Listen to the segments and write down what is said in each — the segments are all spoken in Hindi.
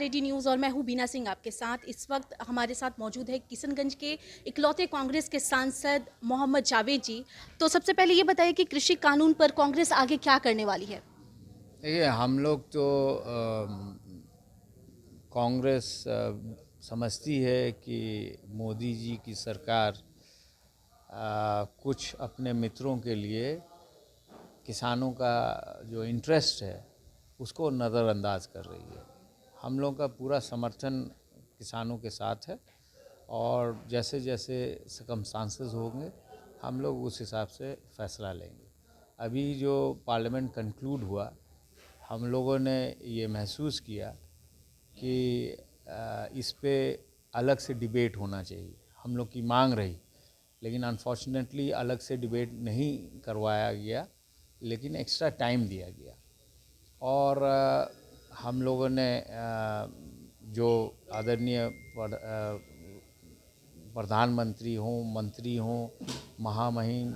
आरएडी न्यूज़ और मैं हूँ बीना सिंह आपके साथ। इस वक्त हमारे साथ मौजूद है किशनगंज के इकलौते कांग्रेस के सांसद मोहम्मद जावेद जी। तो सबसे पहले ये बताइए कि कृषि कानून पर कांग्रेस आगे क्या करने वाली है? देखिए हम लोग तो कांग्रेस समझती है कि मोदी जी की सरकार कुछ अपने मित्रों के लिए किसानों का जो इंटरेस्ट है उसको नज़रअंदाज कर रही है। हम लोग का पूरा समर्थन किसानों के साथ है और जैसे जैसे सर्कमस्टांसेस होंगे हम लोग उस हिसाब से फैसला लेंगे। अभी जो पार्लियामेंट कंक्लूड हुआ, हम लोगों ने ये महसूस किया कि इस पे अलग से डिबेट होना चाहिए। हम लोग की मांग रही, लेकिन अनफॉर्चुनेटली अलग से डिबेट नहीं करवाया गया, लेकिन एक्स्ट्रा टाइम दिया गया। और हम लोगों ने जो आदरणीय प्रधानमंत्री हों, मंत्री हों, महामहिम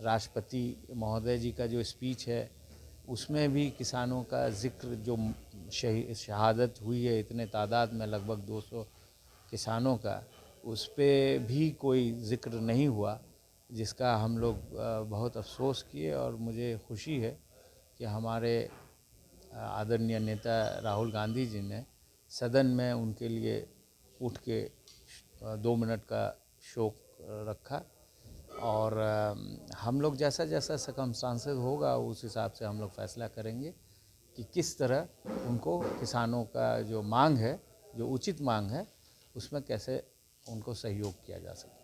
राष्ट्रपति महोदय जी का जो स्पीच है उसमें भी किसानों का जिक्र, जो शहादत हुई है इतने तादाद में लगभग 200 किसानों का, उस पर भी कोई जिक्र नहीं हुआ, जिसका हम लोग बहुत अफसोस किए। और मुझे खुशी है कि हमारे आदरणीय नेता राहुल गांधी जी ने सदन में उनके लिए उठ के 2 मिनट का शोक रखा। और हम लोग जैसा जैसा सर्कमस्टांसेस होगा उस हिसाब से हम लोग फैसला करेंगे कि किस तरह उनको किसानों का जो मांग है, जो उचित मांग है, उसमें कैसे उनको सहयोग किया जा सके।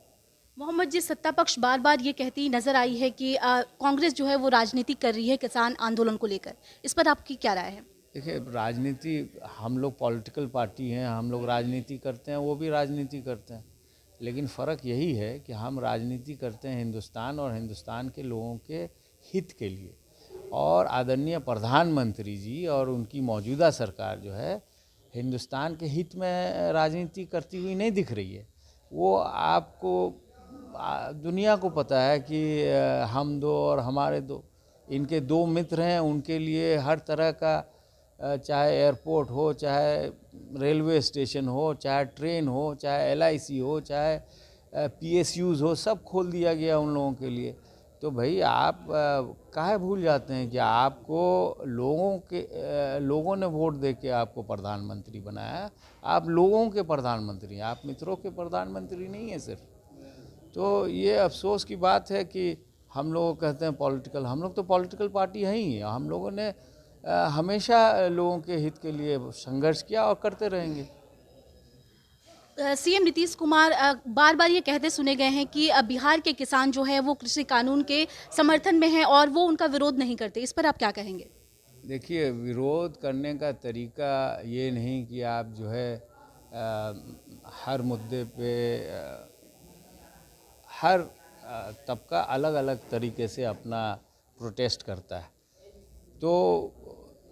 मोहम्मद जी, सत्ता पक्ष बार बार ये कहती नजर आई है कि कांग्रेस जो है वो राजनीति कर रही है किसान आंदोलन को लेकर। इस पर आपकी क्या राय है? देखिए, राजनीति, हम लोग पॉलिटिकल पार्टी हैं, हम लोग राजनीति करते हैं, वो भी राजनीति करते हैं, लेकिन फ़र्क यही है कि हम राजनीति करते हैं हिंदुस्तान और हिंदुस्तान के लोगों के हित के लिए। और आदरणीय प्रधानमंत्री जी और उनकी मौजूदा सरकार जो है हिंदुस्तान के हित में राजनीति करती हुई नहीं दिख रही है। वो आपको दुनिया को पता है कि हम दो और हमारे दो, इनके दो मित्र हैं, उनके लिए हर तरह का, चाहे एयरपोर्ट हो, चाहे रेलवे स्टेशन हो, चाहे ट्रेन हो, चाहे एलआईसी हो, चाहे पीएसयूज़ हो, सब खोल दिया गया उन लोगों के लिए। तो भाई आप काहे भूल जाते हैं कि आपको लोगों ने वोट दे के आपको प्रधानमंत्री बनाया। आप लोगों के प्रधानमंत्री हैं, आप मित्रों के प्रधानमंत्री नहीं हैं सिर्फ। तो ये अफसोस की बात है कि हम लोग कहते हैं पॉलिटिकल, हम लोग तो पॉलिटिकल पार्टी हैं ही। हम लोगों ने हमेशा लोगों के हित के लिए संघर्ष किया और करते रहेंगे। सीएम नीतीश कुमार बार बार ये कहते सुने गए हैं कि बिहार के किसान जो है वो कृषि कानून के समर्थन में हैं और वो उनका विरोध नहीं करते। इस पर आप क्या कहेंगे? देखिए, विरोध करने का तरीका ये नहीं कि आप जो है हर मुद्दे पे हर तबका अलग अलग तरीके से अपना प्रोटेस्ट करता है। तो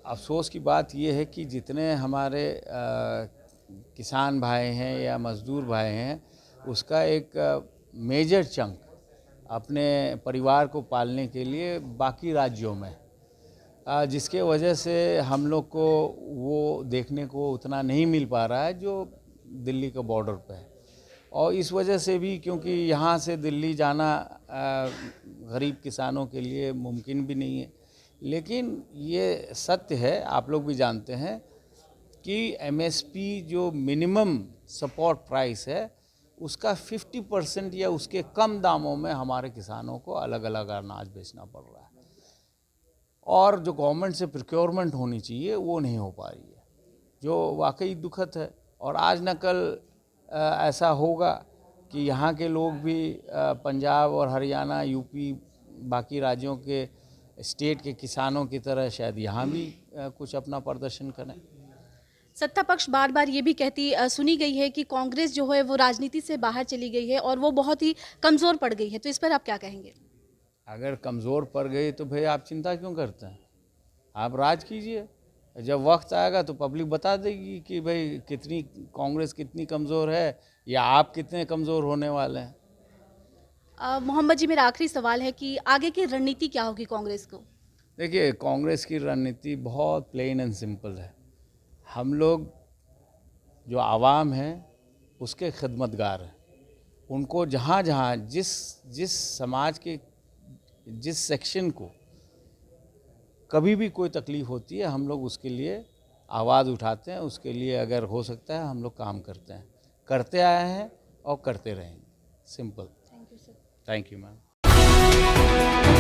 अफसोस की बात ये है कि जितने हमारे किसान भाई हैं या मज़दूर भाई हैं, उसका एक मेजर चंक अपने परिवार को पालने के लिए बाकी राज्यों में, जिसके वजह से हम लोग को वो देखने को उतना नहीं मिल पा रहा है जो दिल्ली के बॉर्डर पे है। और इस वजह से भी, क्योंकि यहाँ से दिल्ली जाना गरीब किसानों के लिए मुमकिन भी नहीं है। लेकिन ये सत्य है, आप लोग भी जानते हैं कि एमएसपी जो मिनिमम सपोर्ट प्राइस है उसका 50% या उसके कम दामों में हमारे किसानों को अलग अलग अनाज बेचना पड़ रहा है। और जो गवर्नमेंट से प्रोक्योरमेंट होनी चाहिए वो नहीं हो पा रही है, जो वाकई दुखद है। और आज न कल ऐसा होगा कि यहाँ के लोग भी पंजाब और हरियाणा, यूपी, बाकी राज्यों के स्टेट के किसानों की तरह शायद यहाँ भी कुछ अपना प्रदर्शन करें। सत्ता पक्ष बार बार ये भी कहती सुनी गई है कि कांग्रेस जो है वो राजनीति से बाहर चली गई है और वो बहुत ही कमज़ोर पड़ गई है। तो इस पर आप क्या कहेंगे? अगर कमज़ोर पड़ गई तो भाई आप चिंता क्यों करते हैं? आप राज कीजिए। जब वक्त आएगा तो पब्लिक बता देगी कि भाई कितनी कांग्रेस कितनी कमज़ोर है या आप कितने कमज़ोर होने वाले हैं। मोहम्मद जी, मेरा आखिरी सवाल है कि आगे की रणनीति क्या होगी कांग्रेस को? देखिए, कांग्रेस की रणनीति बहुत प्लेन एंड सिंपल है। हम लोग जो आवाम है उसके खिदमतगार हैं। उनको जहाँ जहाँ जिस समाज के जिस सेक्शन को कभी भी कोई तकलीफ़ होती है, हम लोग उसके लिए आवाज़ उठाते हैं। उसके लिए अगर हो सकता है हम लोग काम करते हैं, करते आए हैं और करते रहेंगे। Simple. Thank you sir. Thank you ma'am.